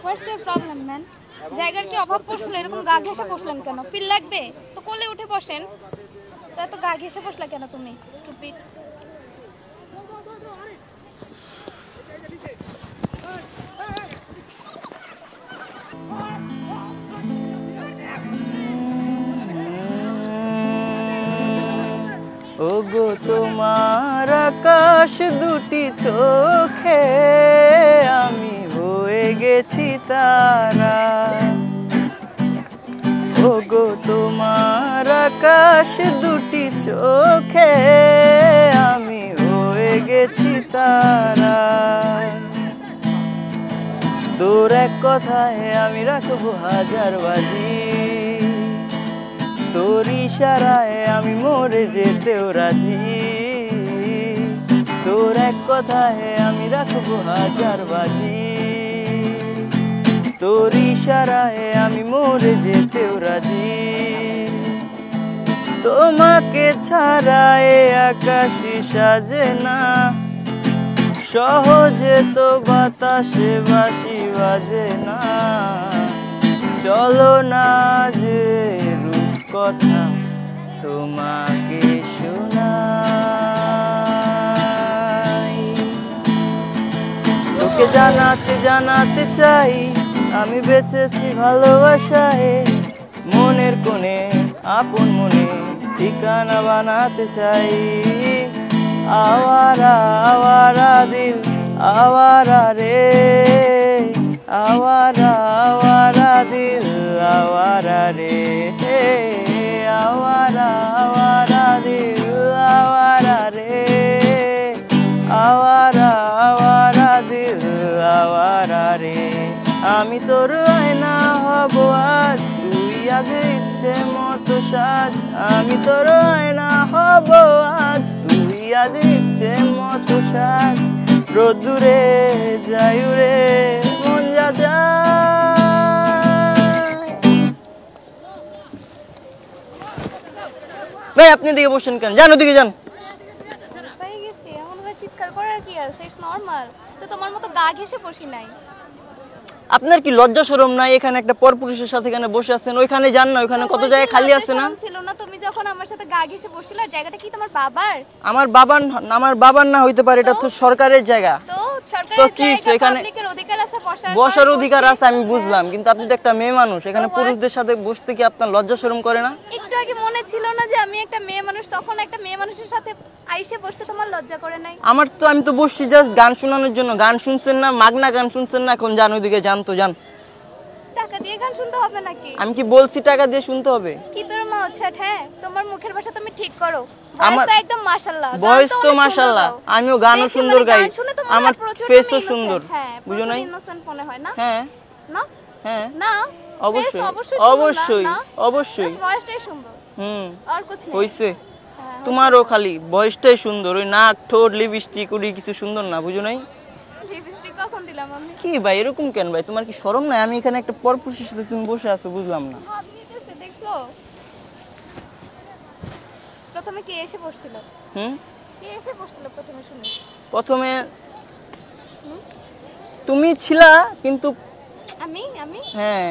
What's your problem man? জায়গার কি অভাব পড়ছিল? এরকম গা ঘেঁষে বসলেন কেন? পিল লাগবে তো কোলে উঠে বসেন। এত গা ঘেঁষে বসলা কেন তুমি? স্টুপিড। ওগো তোমার আকাশ দুটি চোখে আমি হয়ে গেছি তারা। ওগো তোমার আকাশ দুটি চোখে আমি হয়ে গেছি তারা। তোর এক কথায় আমি রাখবো হাজার বাজি, তোর ইশারায় আমি মরে যেতেও রাজি। তোর এক কথায় আমি রাখবো হাজার বাজি, তোর ইশারায় আমি মরে যেতেও রাজি। তোমাকে ছাড়া এ আকাশই সাজে না, সহজে তো বাতাসে বাঁশি বাজে না। চলো না যে কথা তোমাকে শোনাই, তোকে জানাতে জানাতে চাই আমি বেঁচেছি ভালোবাসায়। মনের কোণে আপন মনে ঠিকানা বানাতে চাই। আওয়ারা আওয়ারা দিল আওয়ারা রে, আওয়ারা আওয়ারা দিল আওয়ারা রে। আওয়ারা আওয়ারা দিল আওয়ারা রে, আওয়ারা আওয়ারা দিল আওয়ারা রে। আমি তোর আয়না হব আজ, তুই আজ ইচ্ছে মতো সাজ। আমি তোর আয়না হব আজ, তুই আজ ইচ্ছে মতো সাজ। রোদ্দুরে যাই উড়ে মন যা যায়। ভাই আপনি দিকে বসেন কেন? যান ওদিকে যান। হয়ে গেছে এমন ভাবে চিৎকার করার কি আছে? It's normal. তো তোমার মতো গা ঘেঁষে বসি নাই। আপনার কি লজ্জা শরম নাই? এখানে একটা পরপুরুষের সাথে এখানে বসে আছেন, ওইখানে যান না, ওইখানে কত জায়গা খালি আছে না? ছিল না তুমি যখন আমার সাথে গা ঘেঁষে বসিলা? জায়গাটা কি তোমার বাবার? আমার বাবার না হইতে পারে, এটা তো সরকারের জায়গা। তো সরকারের তো কি জায়গা, এখানে পাবলিকের অধিকার আছে বসার অধিকার আছে আমি বুঝলাম, কিন্তু আপনি তো একটা মেয়ে মানুষ, এখানে পুরুষদের সাথে বসতে কি আপনার লজ্জা শরম করে না? একটু আগে মনে ছিল না যে আমি একটা মেয়ে মানুষ? তখন একটা মেয়ে মানুষের সাথে আইসে বসতে তোমার লজ্জা করে নাই? আমি তো বসছি জাস্ট গান শোনানোর জন্য। গান শুনছেন না? মাগনা গান শুনছেন না? এখন যান ওইদিকে, যান তো যান। টাকা দিয়ে গান শুনতে হবে নাকি? আমি কি বলছি টাকা দিয়ে শুনতে হবে? কি তোর মাউছাট? হ্যাঁ, তোমার মুখের ভাষা তুমি ঠিক করো। ভয়েসটা একদম মাশাআল্লাহ। ভয়েস তো মাশাআল্লাহ, আমিও গানও সুন্দর গাই, আমার ফেসও সুন্দর, বুঝো নাই? ইনোসেন্ট মনে হয় না? হ্যাঁ না হ্যাঁ না, অবশ্যই অবশ্যই অবশ্যই। ভয়েসটাই সুন্দর, আর কিছু নেই। হইছে তোমারও খালি ভয়েসটাই সুন্দর, ওই নাক ঠোঁট লিপস্টিক ওরি কিছু সুন্দর না, বুঝো নাই? লিপস্টিক কখন দিলাম আমি? কি ভাই এরকম কেন ভাই? তোমার কি শরম নাই? আমি এখানে একটা পরপুরুষের সাথে তুমি বসে আছো, বুঝলাম না। ভাব নিতেছে দেখছো? প্রথমে কে এসে বসছিল? কে এসে বসছিল প্রথমে শুনি? প্রথমে তুমি ছিলা, কিন্তু আমি হ্যাঁ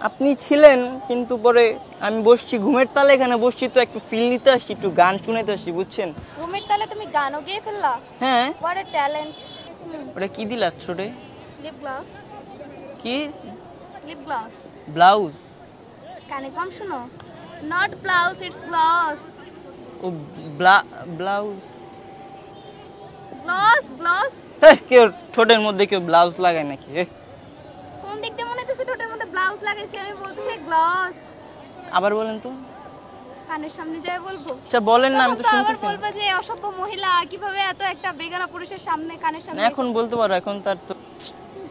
আপনি ছিলেন, কিন্তু পরে আমি বসছি ঘুমের তালে, এখানে বসছি তো একটু ফিল নিতে আসছি, একটু গান শুনাইতে আসছি, বুঝছেন? ঘুমের তালে তুমি গানও গেয়ে ফেললা? হ্যাঁ। What a talent. ওটা কি দিলা ছোটে? Lip gloss. কি? Lip gloss. ব্লাউজ? কানে কম শুনো? Not blouse, it's gloss. ও ব্লাউজ গ্লস। কেউ ঠোঁটের মধ্যে কেউ ব্লাউজ লাগায় নাকি? কোন দিক দিয়ে মনে হচ্ছে ঠোঁটের মধ্যে ব্লাউজ লাগাইছি? আমি বলছি গ্লস। আবার বলেন তো। কানের সামনে যায় বলবো? আচ্ছা বলেন না, আমি তো শুনতেছি। আবার বলবা যে অসভ্য মহিলা, কিভাবে এত একটা বেগানা পুরুষের সামনে কানের সামনে? এখন বলতে পারো, এখন তার তো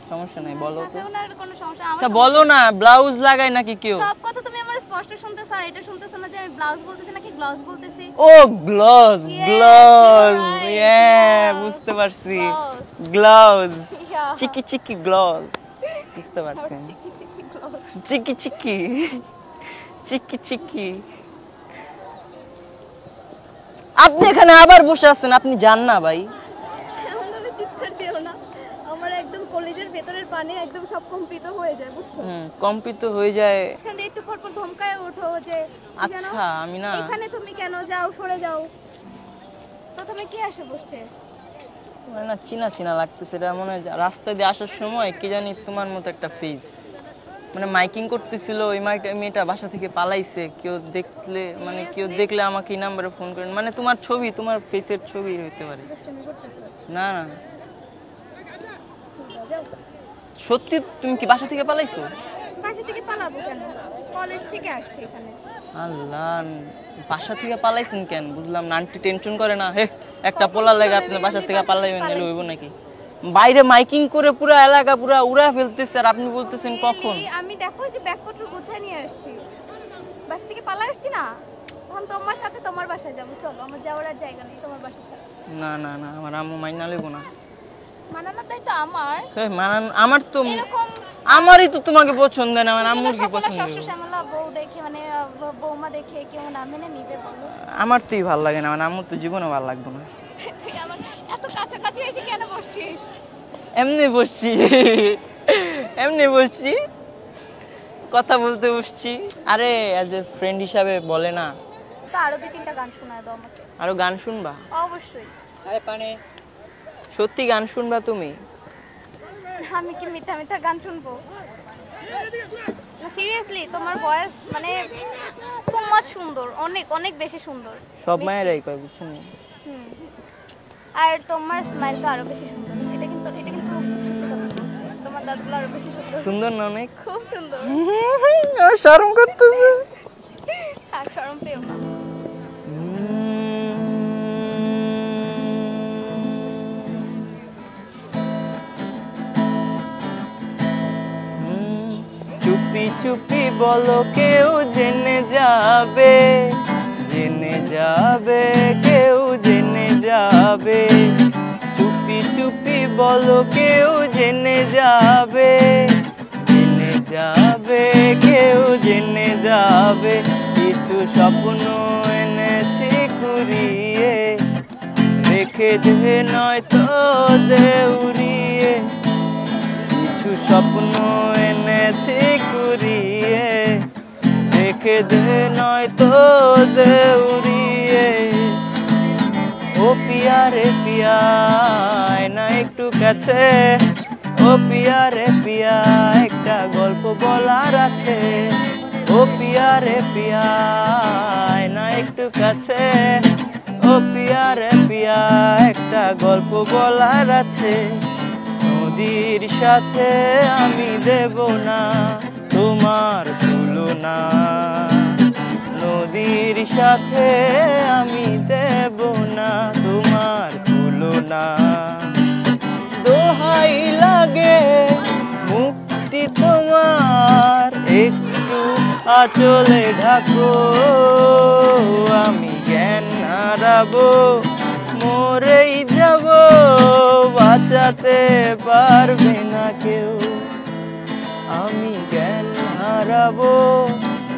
সমস্যা নাই, বলো তো। এখন আর কোনো সমস্যা? আচ্ছা বলো না, ব্লাউজ লাগায় নাকি কেউ? সব কথা তুমি আমার স্পষ্ট শুনতেছ, আর এটা শুনতেছ না যে আমি ব্লাউজ বলতেছি নাকি গ্লস বলতেছি? ও গ্লস, বুঝতে পারছি, গ্লস, চিকি গ্লস, বুঝতে পারছি। চিকি আপনি এখানে আবার বসে আছেন, আপনি যান না ভাই? চিৎকার দিও না, আমার একদম কলেজের ভেতরের পানি একদম সব কম্পিত হয়ে যায়, বুঝছো? কম্পিত হয়ে যায়। এখানে একটু পর পর ধমকায় ওঠো যে আচ্ছা আমি না, এখানে তুমি কেন যাও, সরে যাও। প্রথমে কি আসে বসছে? মানে না চিনা চিনা লাগতেছে, এটা মনে হয় রাস্তা দিয়ে আসার সময় কি জানি তোমার মতো একটা ফেস, মানে মাইকিং করতেছিল, ওই মেয়েটা বাসা থেকে পালাইছে, কেউ দেখলে মানে কেউ দেখলে আমাকে এই নাম্বারে ফোন করেন, মানে তোমার ছবি, তোমার ফেসের ছবি হইতে পারে। না না সত্যি, তুমি কি বাসা থেকে পালাইছো? বাসা থেকে পালাবো কেন, কলেজ থেকে আসছি এখানে। আল্লাহ, বাসা থেকে পালাইছেন কেন বুঝলাম না। আন্টি টেনশন করে না? হে একটা পোলা লাগে আপনি বাসা থেকে পালাইবেন, গেলে হইব নাকি? বাইরে মাইকিং করে পুরো এলাকা পুরো উড়া ফেলতেছে, আর আপনি বলতেছেন কখন? আমি দেখো যে ব্যাগপত্র গোছায় নিয়ে আসছি, বাসা থেকে পালা আসছি না, তখন তোমার সাথে তোমার বাসায় যাবো। চলো, আমার যাওয়ার আর জায়গা নেই তোমার বাসা ছাড়া। না না না, আমার আম্মু মাইনা লইব না। মানানো তাই তো আমার, মানান আমার তো, এরকম আমারই তো তোমাকে পছন্দ না, আমার আম্মুর কি পছন্দ? শ্বশুর শ্যামলা বউ দেখে, মানে বৌমা দেখে কেউ না মেনে নিবে বলো? আমার তোই ভালো লাগে না, মানে আম্মুর তো জীবনে ভালো লাগবে না। তুই আমার এত কাছাকাছি এসে কেন বসছিস? এমনি বসছি, এমনি বসছি, কথা বলতে বসছি। আরে অ্যাজ এ ফ্রেন্ড হিসাবে বলে না, তো আরো 2-3টা গান শোনায় দাও আমাকে। আরো গান শুনবা? অবশ্যই। আরে পানে সত্যি গান শুনবা তুমি? আমি কি মিথ্যা মিথ্যা গান শুনবো? না সিরিয়াসলি, তোমার ভয়েস মানে খুব সুন্দর, অনেক অনেক বেশি সুন্দর। সব মায়েরাই কয়, বুঝছেন? আর তোমার স্মাইলটা আরো বেশি সুন্দর। এটা কিন্তু সত্যি কথা বলছি। তোমার দাঁতগুলো আরো বেশি সুন্দর। সুন্দর না অনেক? খুব সুন্দর। শরম করতেছে। থাক, শরম পেও না। চুপি চুপি বলো কেউ জেনে যাবে, জেনে যাবে, কেউ জেনে যাবে। চুপি চুপি বলো কেউ জেনে যাবে, জেনে যাবে, কেউ জেনে যাবে। কিছু স্বপ্ন এনেছি কুড়িয়ে, রেখে দে নয়তো দেউরিয়ে। কিছু স্বপ্ন এনেছি কুড়িয়ে, রেখে দে নয়তো দেউরিয়ে। ও পিয়া রে পিয়া, আয় না একটু কাছে। ও পিয়া রে পিয়া, একটা গল্প বলার আছে। ও পিয়া রে পিয়া, আয় না একটু কাছে। ও পিয়া রে পিয়া, একটা গল্প বলার আছে। নদীর সাথে আমি দেব না তোমার তুলনা, নদীর সাথে আমি দেব না তোমার তুলনা। দোহাই লাগে মুক্তি তোমার, একটু আঁচলে ঢাকো। আমি জ্ঞান হারাবো, মরেই যাব, বাঁচাতে পারবে না কেউ। আমি জ্ঞান হারাবো,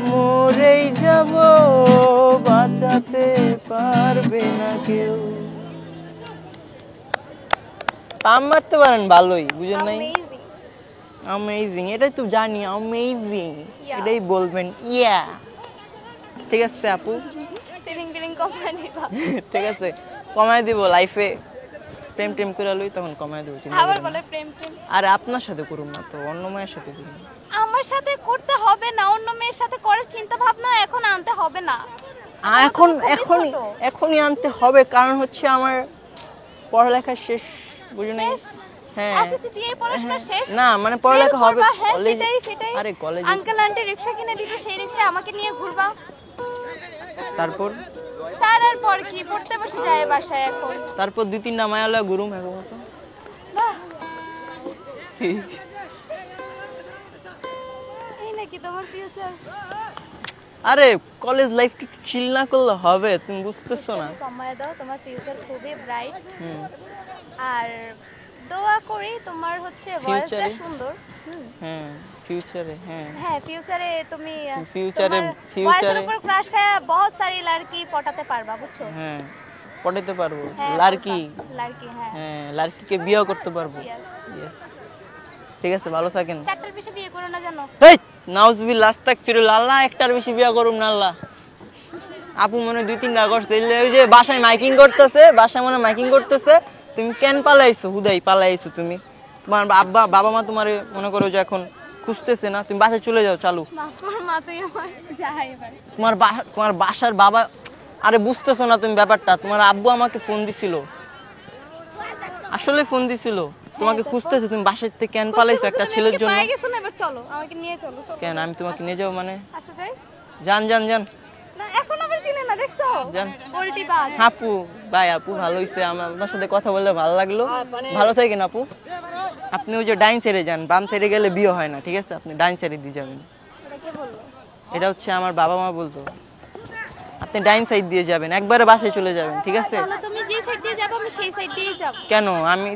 মরেই যাব, বাঁচাতে পারবে না কেউ। পাম মারতে পারেন ভালোই, বুঝেন নাই? অ্যামেজিং, এটাই তো জানি, অ্যামেজিং এটাই বলবেন। ইয়া ঠিক আছে আপু, ঠিক আছে কমায় দিব। লাইফে প্রেম টেম করে লই, তখন কমায় দিব। আবার বলে প্রেম টেম? আরে আপনার সাথে করুন না তো, অন্য মেয়ের সাথে করুন। আমার সাথে করতে হবে না, অন্য মেয়ের সাথে করার চিন্তা ভাবনা এখন আনতে হবে না। এখন এখনই আনতে হবে, কারণ হচ্ছে আমার পড়ালেখা শেষ, বুঝুন নাই? হ্যাঁ এসএসসি দিয়ে পড়াশোনা শেষ? না মানে পড়ালেখা হবে কলেজ। সেটাই। আরে কলেজ আঙ্কেল আন্টি রিকশা কিনে দিবে, সেই রিকশা আমাকে নিয়ে ঘুরবা। তারপর কি পড়তে বসে যায় বাসায় এখন? তারপর 2-3টা মায়ালা গুরুম এখন মতো। বাহ, এই নাকি তোমার ফিউচার? আরে কলেজ লাইফ কি চিল না করলে হবে? তুমি বুঝতেছো না? কমায় দাও, তোমার ফিউচার খুবই ব্রাইট। আর দোয়া করি তোমার হচ্ছে ভয়েসটা সুন্দর। হ্যাঁ ফিউচারে, হ্যাঁ ফিউচারে তুমি ফিউচারে ভয়েসের উপর ক্রাশ খায়া বহুত সারি লড়কি পটাতে পারবা, বুঝছো? হ্যাঁ পটাতে পারবো, লড়কি লড়কি, হ্যাঁ লড়কিকে বিয়ে করতে পারবো। ইয়েস ঠিক আছে ভালো থাকেন। 4টার বেশি বিয়ে করো না জানো? এই নাউজুবিল্লাহ আস্তাগফিরুল্লাহ, আল্লাহ একটার বেশি বিয়া করুম না আল্লাহ। আপু মনে 2-3টা করছে, ওই যে বাসায় মাইকিং করতেছে, বাসায় মনে মাইকিং করতেছে, তুমি কেন পালাইছো? হুদাই পালাইছো তুমি। তোমার বাবা মা তোমার মনে করো যে এখন খুঁজতেছে না, তুমি বাসায় চলে যাও চালু। মাফ করো মা, তুই আমার যাই এবার। তোমার বাসার বাবা, আরে বুঝতেছো না তুমি ব্যাপারটা, তোমার আব্বু আমাকে ফোন দিছিল, আসলে ফোন দিছিল তোমাকে খুঁজতেছে, তুমি বাসার থেকে কেন পালাইছো একটা ছেলের জন্য? পাই গেছো না, এবার চলো আমাকে নিয়ে চলো। চলো কেন আমি তোমাকে নিয়ে যাবো মানে? আসো যাই। যান যান যান। না এখন আবার চিনে না, দেখছো? যান। পোল্টি বাজ। আপু ভাই, আপু ভালো হইছে, আপনার সাথে কথা বললে ভালো লাগলো। ভালো থাকেন আপু। আপনি ওই যে ডাইন সাইডে যান, বাম সাইডে গেলে বিয়ে হয় না, ঠিক আছে? আপনি ডাইন সাইডে দিয়ে যাবেন। এটা কে বললো? এটা হচ্ছে আমার বাবা মা বলতো, আপনি ডাইন সাইড দিয়ে যাবেন, একবারে বাসায় চলে যাবেন, ঠিক আছে? চলো, তুমি যে সাইড দিয়ে যাবে আমি সেই সাইড দিয়েই যাব। কেন আমি,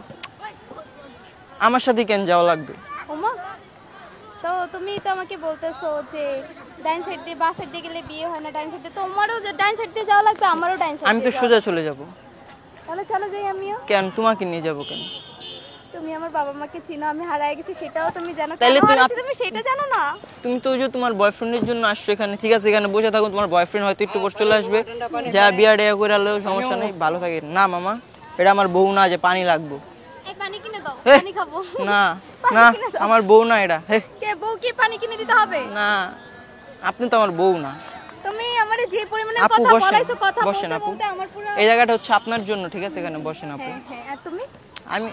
আমার সাথে কেন যাওয়া লাগবে? ওমা, তো তুমি তো আমাকে বলতেছো যে ডাইন সাইড দিয়ে বাস সাইড দিয়ে গেলে বিয়ে হয় না, ডাইন সাইড দিয়ে, তোমারও যে ডাইন সাইড দিয়ে যাওয়া লাগবে, আমারও ডাইন সাইড। আমি তো সোজা চলে যাব। তাহলে চলো যাই আমিও। কেন তোমাকে নিয়ে যাব কেন? তুমি আমার বাবা মাকে চিনো, আমি হারায় গেছি সেটাও তুমি জানো। তাইলে কেন তুমি হারাইছি তুমি সেটা জানো না? তুমি তো ওই যে তোমার বয়ফ্রেন্ডের জন্য আসছো এখানে, ঠিক আছে? এখানে বসে থাকো, তোমার বয়ফ্রেন্ড হয়তো একটু পর চলে আসবে, যা বিয়া ডেয়া করে আনলেও সমস্যা নেই, ভালো থাকে। না মামা, এটা আমার বউ না যে পানি লাগবো। এই পানি কিনে দাও, এ, পানি খাবো। না পানি না, কিনে দাও। আমার বউ না এটা। হে, কে বউ কি পানি কিনে দিতে হবে? না, আপনি তো আমার বউ না। তুমি আমারে যে পরিমাণে আপু কথা বসেন, বলাইছো, কথা বসেন বলতে আপু। বলতে আমার পুরো। এই জায়গাটা হচ্ছে আপনার জন্য, ঠিক আছে? এখানে বসেন আপু। হ্যাঁ হ্যাঁ, আর তুমি? আমি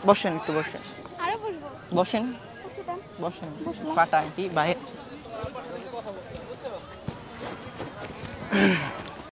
বসেন, একটু বসেন, আরো বসবো। বসেন আচ্ছা, দেন। বসেন। বসলাম। পাটা আন্টি বাইরে।